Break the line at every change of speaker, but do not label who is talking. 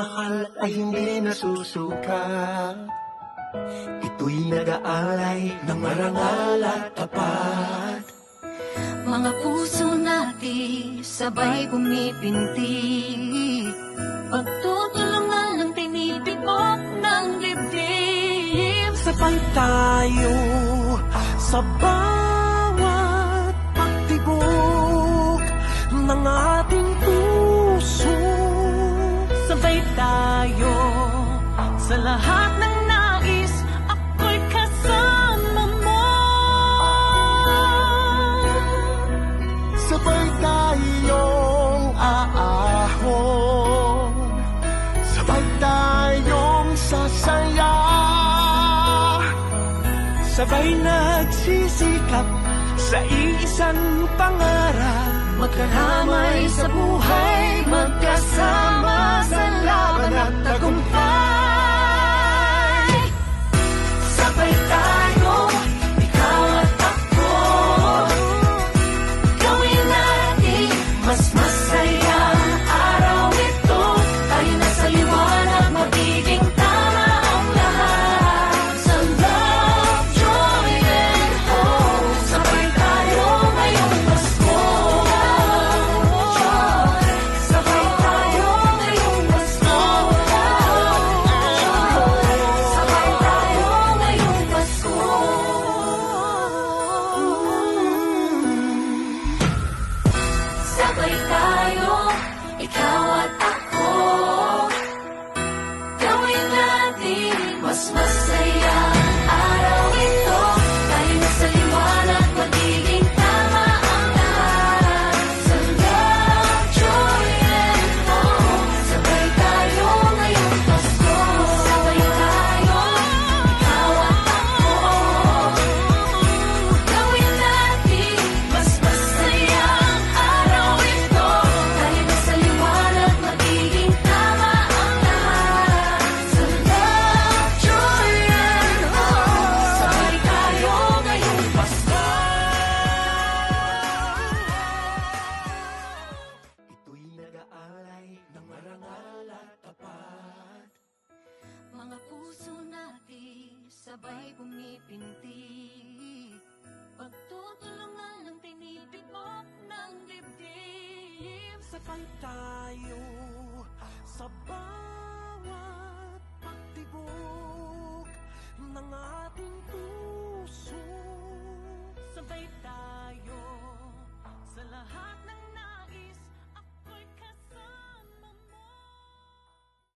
pagmamahal ay hindi nasusuka. Ito'y nag-aalay ng marangal at tapat.
Mga puso natin sabay pumipinti, pagtutulungan ng tinitibok ng dibdib.
Sabay tayo sa bawat pagtibok ng ating puso.
Sabay tayo sa lahat ng nais, ako'y kasama mo.
Sabay tayong aahon, sabay tayong sasaya, sabay nagsisikap sa isang pangarap.
Magkaramay sa buhay, magkasama sa laban at tagumpay. Sabay tayo, ikaw at ako, gawin natin mas masaya ang araw ito. Tayo na sa liwanag, magiging tama ang lahat. Sa love, joy, and hope, sabay tayo ngayong Pasko. Sabay tayo ngayong Pasko. Sabay tayo ngayong Pasko. Sabay tayo, ikaw at ako, gawin natin mas masaya ang araw ito. Tayo na sa liwanag, magiging tama ang lahat. Sa love, joy, and hope, sabay tayo ngayong Pasko. Sabay tayo, ikaw at ako, gawin natin mas masaya ang araw ito. Tayo na sa liwanag, magiging tama ang lahat. Sa love, joy, and hope, sabay tayo ngayong Pasko.
Ito'y nag-aalay ng marangal at tapat.
Mga puso natin sabay pumipinti, pagtutulungan ng tinitibok ng dibdib.
Sabay tayo